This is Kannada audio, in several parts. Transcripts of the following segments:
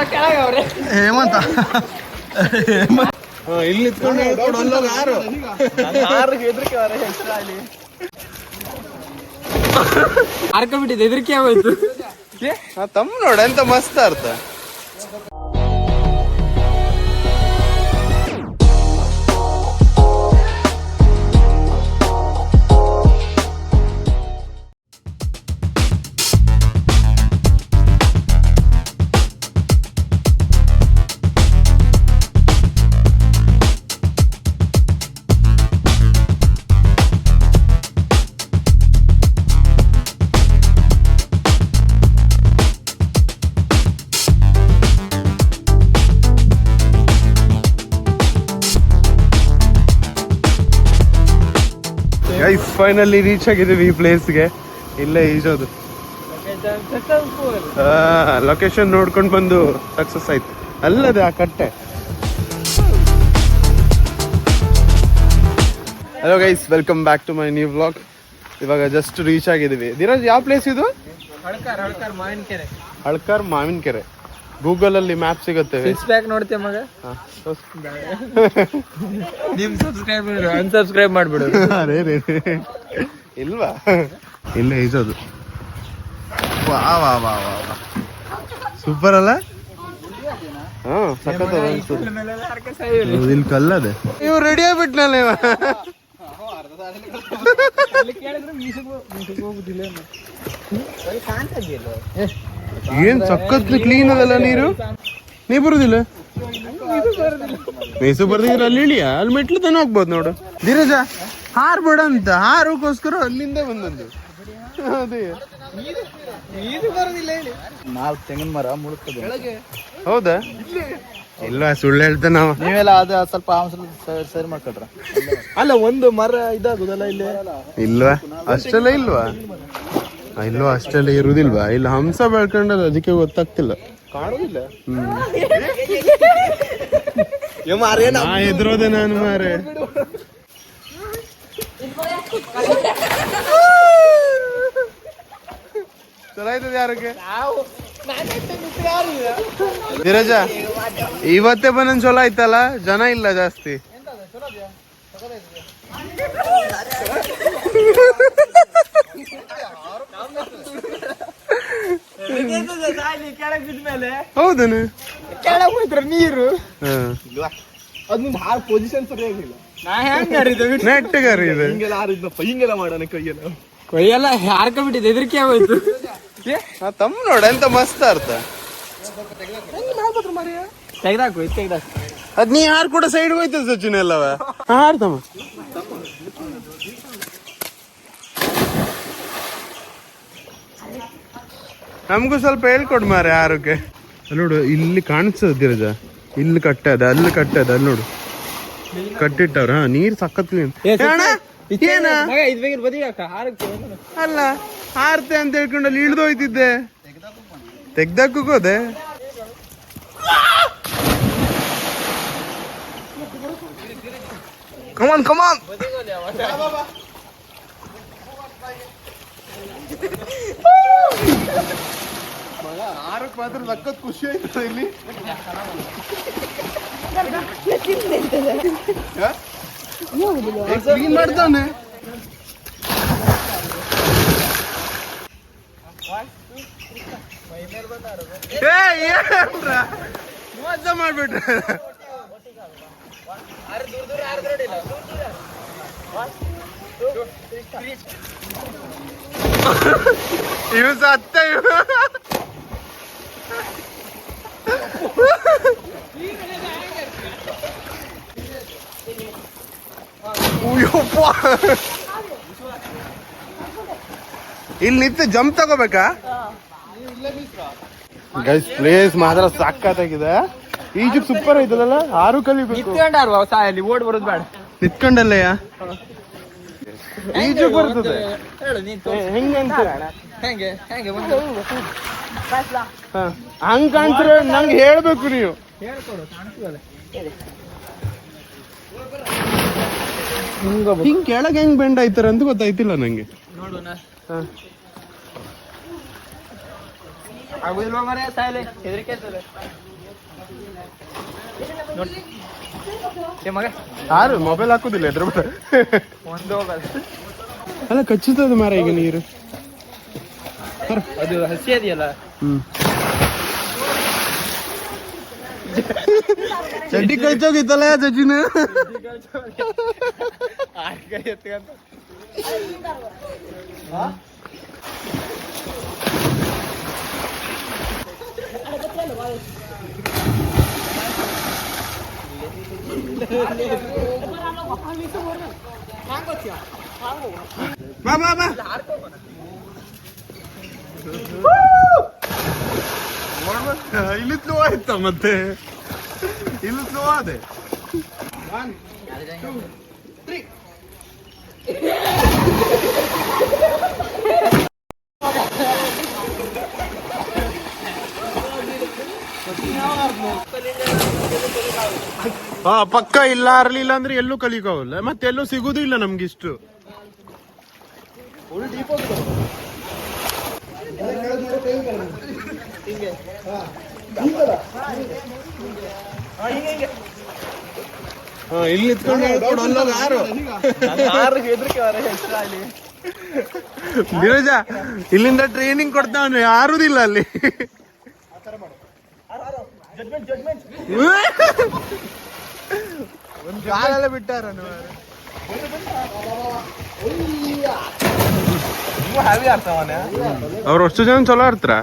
ಹೇಮಂತ ಇಲ್ಲಿ ನಿಂತ್ಕೊಂಡು ಹೇಳ್ಕೊಡು ಅಲ್ಲೋಗ ಯಾರು ಹೆದರಿಕೆ ಹಾರ್ಕೊಂಡ್ಬಿಟ್ಟಿದೆ, ಹೆದರಿಕೆ ಆಗೋಯ್ತು. ತಮ್ಮ ನೋಡ ಎಂತ ಮಸ್ತ್ ಅರ್ಥ. ಫೈನಲಿ ರೀಚ್ ಆಗಿದ್ದೀವಿ ಈ ಪ್ಲೇಸ್ಗೆ. ಇಲ್ಲೇ ಈಜೋದು. ಲೊಕೇಶನ್ ನೋಡ್ಕೊಂಡು ಬಂದು ಸಕ್ಸಸ್ ಆಯ್ತು. ಅಲ್ಲದೆ ಆ ಕಟ್ಟೆ. Hello guys, welcome back to my new vlog. ಇವಾಗ ಜಸ್ಟ್ ರೀಚ್ ಆಗಿದ್ದೀವಿ. ಧೀರಜ್, ಯಾವ ಪ್ಲೇಸ್ ಇದು? ಹಳ್ಕರ್ ಮಾವಿನಕೆರೆ. ಗೂಗಲ್ ಅಲ್ಲಿ ಮ್ಯಾಪ್ ಸಿಗುತ್ತೆ. ನೋಡ್ತೇವೆ ಮಗ. ನಿಮ್ ಸಬ್ಸ್ಕ್ರೈಬ್ ಅನ್ಸಬ್ಸ್ಕ್ರೈಬ್ ಮಾಡ್ಬಿಡು. ಇಲ್ವಾ? ಇಲ್ಲೇ ಈಜೋದು. ವಾ ವಾ ವಾ ವಾ, ಸೂಪರ್ ಅಲ್ಲ? ಹಾ, ಸಖತ್ ಇಲ್ಲಿ ಕಲ್ಲದೆ. ಇವ್ ರೆಡಿ ಆಗ್ಬಿಟ್ನಲ್ಲ ಇವ. ಏನ್ ಸಖತ್ ಕ್ಲೀನ್ ಅದಲ್ಲ ನೀರು. ನೀ ಬರುದಿಲ್ಲ? ಮೈಸೂರು ಬರ್ದಿದ್ರೆ ಅಲ್ಲಿ ಇಳಿಯ, ಅಲ್ಲಿ ಮೆಟ್ಲು ತಾನೆ ಹೋಗ್ಬೋದು ನೋಡು. ಧೀರಜ, ಹಾರ್ಬೇಡ ಅಂತ. ಹಾರೋಕ್ಕೋಸ್ಕರ ಅಲ್ಲಿಂದ ಬಂದದ್ದು. ಅದೇ ತೆಂಗಿನ ಮರ ಮುಳುಗ್ತದೆ. ಹೌದಾ? ಇಲ್ಲ, ಸುಳ್ಳು ಹೇಳ್ತಾ ನಾವು. ನೀವೆಲ್ಲ ಅದ ಸ್ವಲ್ಪ ಸರಿ ಮಾಡ್ಕೊಟ್ರ. ಅಲ್ಲ, ಒಂದು ಮರ ಇದಾಗುದಲ್ಲ ಇಲ್ಲಿ. ಇಲ್ವಾ? ಅಷ್ಟೆಲ್ಲ ಇಲ್ವಾ? ಇಲ್ವಾ? ಅಷ್ಟೆಲ್ಲ ಇರುದಿಲ್ವಾ? ಇಲ್ಲ, ಹಂಸ ಬೆಳ್ಕೊಂಡಲ್ಲ, ಅದಕ್ಕೆ ಗೊತ್ತಾಗ್ತಿಲ್ಲ. ಕಾಣುದಿಲ್ಲ. ಎದುರೋದೆ ನಾನು ಮಾರೆ. ಚಲೋ ಆಯ್ತದ ಯಾರಕ್ಕೆ? ಧೀರಜ, ಇವತ್ತೇ ಬಂದ ಚಲೋ ಆಯ್ತಲ್ಲ, ಜನ ಇಲ್ಲ ಜಾಸ್ತಿ. ಹೌದನ? ಕೆಳಗೆ ಹೋಯ್ತ್ರ ನೀರು. ಅದ್ ಪೊಸಿಷನ್ ಸರಿಯಾಗಿಲ್ಲ. ನೆಟ್ಟಗಾರಿ ಇದೆ. ಹಿಂಗೆಲ್ಲ ಮಾಡೋಣ ಕೈಯೆಲ್ಲ ಹಾರ್ಕೊಂಡ್ಬಿಟ್ಟಿದೆ, ಹೆದರಿಕೆ ಆಗೋಯ್ತು. ತಮ್ಮ ನೋಡ ಎಂತ ಮಸ್ತ್ ಅರ್ಥ. ತೆಗ್ದಾಕು. ಅದ್ ನೀ ಯಾರು ಕೂಡ ಸೈಡ್ ಹೋಯ್ತದ ಸಚಿನ್ ಎಲ್ಲವ. ಹಾರ್ತಮ್ಮ. ನಮಗೂ ಸ್ವಲ್ಪ ಹೇಳ್ಕೊಡ್ ಮಾರೆ ಯಾರಕ್ಕೆ. ನೋಡು, ಇಲ್ಲಿ ಕಾಣಿಸ್ತದ ಧೀರಜ. ಇಲ್ಲಿ ಕಟ್ಟದ, ಅಲ್ಲಿ ಕಟ್ಟದ, ಅಲ್ಲಿ ನೋಡು ಕಟ್ಟಿಟ್ಟವ್ರ. ನೀರ್ ಸಖತ್ ಕ್ಲೀನ್. ಅಲ್ಲ, ಹಾರ್ತೆ ಅಂತ ಹೇಳ್ಕೊಂಡು ಅಲ್ಲಿ ಇಳ್ದು ಹೋಯ್ತಿದ್ದೆ. ತೆಗ್ದಕ್ಕೂ ಹೋದೆ. ಕಮಾನ್ ಕಮಾನ್. ಆರಕ್ಕೆ ಮಾತ್ರ ಸಖತ್ ಖುಷಿ ಆಯ್ತು ಇಲ್ಲಿ. ಕ್ಲೀನ್ ಮಾಡ್ತಾನೆ. ಮಜಾ ಮಾಡ್ಬಿಟ್ರೆ. ಇವ್ ಸತ್ತ. ಇಲ್ಲಿ ನಿಂತು ಜಂಪ್ ತಗೋಬೇಕಾ? ಗೈಸ್, ಪ್ಲೇಸ್ ಮಾತ್ರ ಸಾಕಾಗಿದೆ. ಈಜಿಪ್ಟ್ ಸೂಪರ್ ಐತಲ್ಲ. ಆರು ಕಲಿಬೇಕು. ಓಡ್ ಬರೋದು ಬೇಡ, ನಿತ್ಕೊಂಡಲ್ಲಯ್ಯ. ಈಜಿಪ್ಟ್ ಬರ್ತದೆ. ಹೆಂಗಂತ ಹಂಗ ಕಾಣ್ತೀರ? ನಂಗೆ ಹೇಳ್ಬೇಕು ನೀವು. ಹಿಂಗ್ ಕೆಳಗೆ ಹೆಂಗ್ ಬೆಂಡ್ ಆಯ್ತಾರ ಅಂತ ಗೊತ್ತಾಯ್ತಿಲ್ಲ ನಂಗೆ. ಆಗುದಿಲ್ವಾ ಮರೆ ಸಾಯಲೆ ಹೆದರಿಕೆ ಆಯ್ತದೆ ನೋಡಿ ಏ ಮಗ ಯಾರು ಮೊಬೈಲ್ ಹಾಕುದಿಲ್ಲ ಎದ್ರ ಒಂದು ಹೋಗಲ್ಲ ಅಲ್ಲ ಕಚ್ಚುತ್ತದೆ ಮಾರ ಈಗ ನೀರು ಅದು ಹಸಿ ಅದೆಯಲ್ಲ ಚಡ್ಡಿ ಕಳ್ಚೋಗಿತ್ತಲ್ಲ ಸಚಿನ್ ಬಾ ಬಾ ಬಾ ಇಲ್ಲಿ ಸ್ಲೋ ಆಯ್ತಾ ಮತ್ತೆ ಇಲ್ಲಿ ಸ್ಲೋ ಆದೆ ಹಾ ಪಕ್ಕ ಇಲ್ಲ ಅರ್ಲಿಲ್ಲ ಅಂದ್ರೆ ಎಲ್ಲೂ ಕಲಿಕೋಲ್ಲ ಮತ್ತೆ ಎಲ್ಲೂ ಸಿಗುದು ಇಲ್ಲ ನಮ್ಗಿಷ್ಟು ಇಲ್ಲಿ ನಿಂತ್ಕೊಂಡು ಹೇಳ್ಕೊಂಡು ಅಲ್ಲೋಗ ನೀರಜ ಇಲ್ಲಿಂದ ಟ್ರೈನಿಂಗ್ ಕೊಡ್ತಾವನು ಯಾರುದಿಲ್ಲ ಅಲ್ಲಿ ಒಂದು ಕಾಲೆಲ್ಲ ಬಿಟ್ಟಾರ ಅವ್ರು ಅಷ್ಟು ಜನ ಚಲೋ ಆಡ್ತಾರ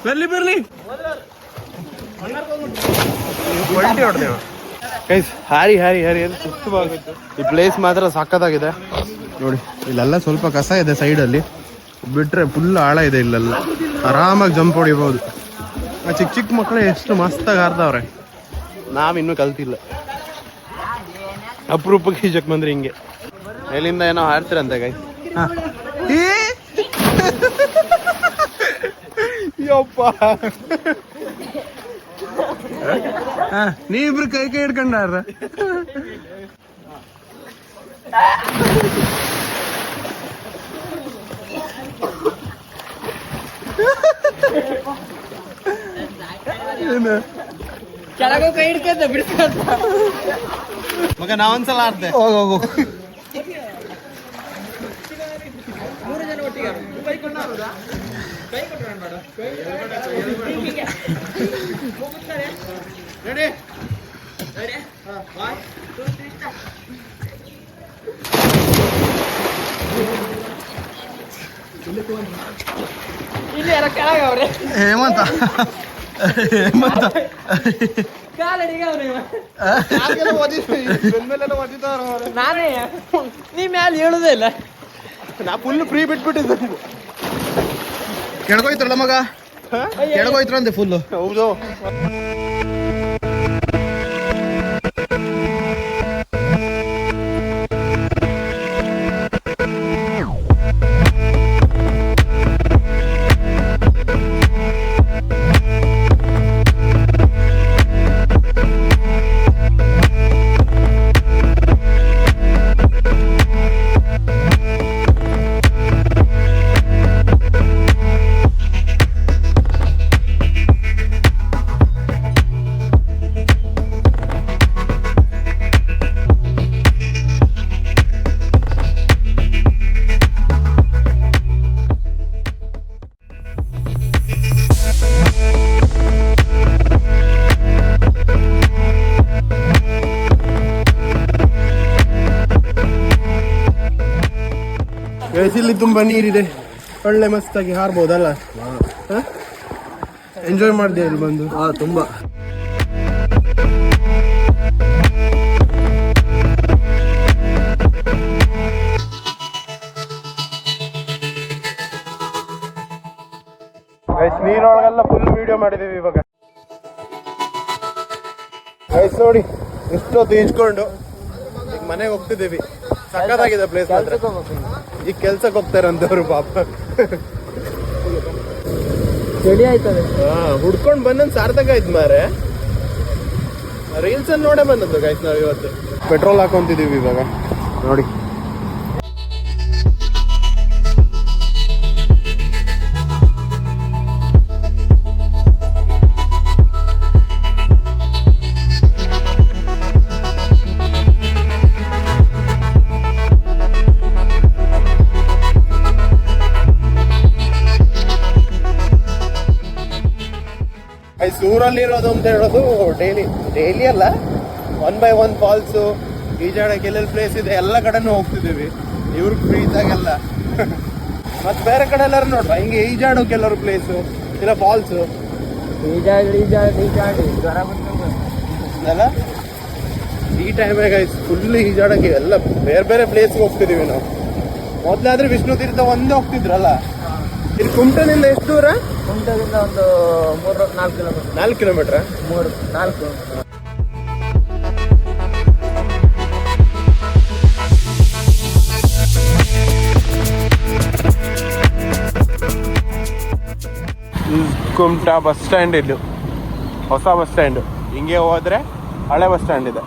ಬರ್ಲಿ ಬರ್ಲಿ ಒಳ್ಳೆ ಹೊಡೆದೇವ ಗೈಸ್ ಹಾರಿ ಹಾರಿ ಹಾರಿ ಅದು ಸುಸ್ತವಾಗುತ್ತೆ ಈ ಪ್ಲೇಸ್ ಮಾತ್ರ ಸಕ್ಕತ್ತಾಗಿದೆ ನೋಡಿ ಇಲ್ಲೆಲ್ಲ ಸ್ವಲ್ಪ ಕಸ ಇದೆ ಸೈಡಲ್ಲಿ ಬಿಟ್ರೆ ಫುಲ್ ಆಳ ಇದೆ ಇಲ್ಲೆಲ್ಲ ಆರಾಮಾಗಿ ಜಂಪ್ ಹೊಡಿಬಹುದು ಆ ಚಿಕ್ಕ ಚಿಕ್ಕ ಮಕ್ಕಳು ಎಷ್ಟು ಮಸ್ತಾಗಿ ಆಡ್ತಾವ್ರೆ ನಾವಿನ್ನೂ ಕಲ್ತಿಲ್ಲ ಅಪರೂಪಕ್ಕೆ ಈಜಕ್ ಬಂದ್ರೆ ಹಿಂಗೆ ಮೇಲಿಂದ ಏನೋ ಹಾಡ್ತಿರಂತೆ ಗೈಸ್ ಯಪ್ಪ ನೀವಿಬ್ರು ಕೈ ಕೈ ಹಿಡ್ಕೊಂಡಾರ ಕೆಳಗ ಕೈ ಹಿಡ್ಕೊಂತ ಬಿಡ್ಕೊಂತ ಮಗ ನಾವೊಂದ್ಸಲ ಆಡ್ದೆ ಹೋಗು ಮೂರು ಜನ ಒಟ್ಟಿಗೆ ಕೈ ಕೊಂಡಾರುದಾ ಕೈ ಕೊಟ್ಟರೆ ಬೇಡ ಹೋಗುತ್ತಾರೆ ರೆಡಿ ರೆಡಿ ಹಾ 1 2 3 ಸ್ಟಾರ್ಟ್ ಇಲ್ಲಿ ಯಾರ ಕೆಳಗ ಅವ್ರೆ ಹೇಮಂತ ಹೇಮಂತ ಕಾಲಡಿಗೆ ಅವ್ರೆ ನಾನೇ ನೀ ಮ್ಯಾಲೆ ಹೇಳುದೇ ಇಲ್ಲ ನಾ ಫುಲ್ ಫ್ರೀ ಬಿಟ್ಬಿಟ್ಟಿದ್ದೆ ಕೆಳಗೋಯ್ತಲ್ಲ ಮಗ ಕೆಳಗೋಯ್ತ್ರ ಅಂತೆ ಫುಲ್ ಹೌದು ಇಲ್ಲಿ ತುಂಬಾ ನೀರಿದೆ ಒಳ್ಳೆ ಮಸ್ತಾಗಿ ಹಾರ್ಬೋದಲ್ಲ ಎಂಜಾಯ್ ಮಾಡಿದೆ ಇಲ್ಲಿ ಬಂದು ತುಂಬಾ ನೀರೊಳಗೆಲ್ಲ ಫುಲ್ ವಿಡಿಯೋ ಮಾಡಿದೀವಿ ಇವಾಗ ಗೈಸ್ ನೋಡಿ ಎಷ್ಟೊತ್ತು ಈಜ್ಕೊಂಡು ಈಗ ಮನೆಗೆ ಹೋಗ್ತಿದ್ದೀವಿ ಸಕ್ಕತ್ತಾಗಿದೆ ಪ್ಲೇಸ್ ಮಾತ್ರ ಈಗ ಕೆಲ್ಸಕ್ಕೆ ಹೋಗ್ತಾರಂತವ್ರು ಪಾಪ ಚಳಿ ಆಯ್ತದೆ ಹುಡ್ಕೊಂಡ್ ಬಂದಂದ್ ಸಾರ್ಥಕ ಆಯ್ತು ಮಾರೆ ರೀಲ್ಸ್ ಅಲ್ಲಿ ನೋಡೇ ಬಂದದ್ದು ಗೈಸ್ ನಾವ್ ಇವತ್ತು ಪೆಟ್ರೋಲ್ ಹಾಕೊಂತಿದೀವಿ ಇವಾಗ ನೋಡಿ. ಊರಲ್ಲಿರೋದು ಅಂತ ಹೇಳೋದು ಡೈಲಿ ಅಲ್ಲ, 1 by 1 ಫಾಲ್ಸು, ಈಜಾಡಕ್ಕೆ ಎಲ್ಲೆಲ್ಲಿ ಪ್ಲೇಸ್ ಇದೆ ಎಲ್ಲ ಕಡೆನೂ ಹೋಗ್ತಿದ್ದೀವಿ. ಇವ್ರಿಗೆ ಫ್ರೀ ಇದ್ದಾಗೆಲ್ಲ ಮತ್ತೆ ಬೇರೆ ಕಡೆ ಎಲ್ಲರೂ ನೋಡ್ರ ಹಿಂಗೆ ಈಜಾಡೋಕೆ ಎಲ್ಲರೂ ಪ್ಲೇಸು ಇಲ್ಲ ಫಾಲ್ಸು ಅಲ್ಲ. ಈ ಟೈಮಾಗ ಫುಲ್ ಈಜಾಡೋಕೆ ಎಲ್ಲ ಬೇರೆ ಬೇರೆ ಪ್ಲೇಸ್ಗೆ ಹೋಗ್ತಿದ್ದೀವಿ ನಾವು. ಮೊದಲಾದ್ರೆ ವಿಷ್ಣು ತೀರ್ಥ ಒಂದೇ ಹೋಗ್ತಿದ್ರಲ್ಲ. ಇಲ್ಲಿ ಕುಮಟನಿಂದ ಎಷ್ಟು ದೂರ? ಕುಮಟದಿಂದ ಒಂದು 4 ಕಿಲೋಮೀಟರ್. 4 ಕಿಲೋಮೀಟ್ರ? 4. ಕುಮಟಾ ಬಸ್ ಸ್ಟ್ಯಾಂಡ್, ಇದು ಹೊಸ ಬಸ್ ಸ್ಟ್ಯಾಂಡ್. ಹಿಂಗೆ ಹೋದ್ರೆ ಹಳೆ ಬಸ್ ಸ್ಟ್ಯಾಂಡ್ ಇದೆ.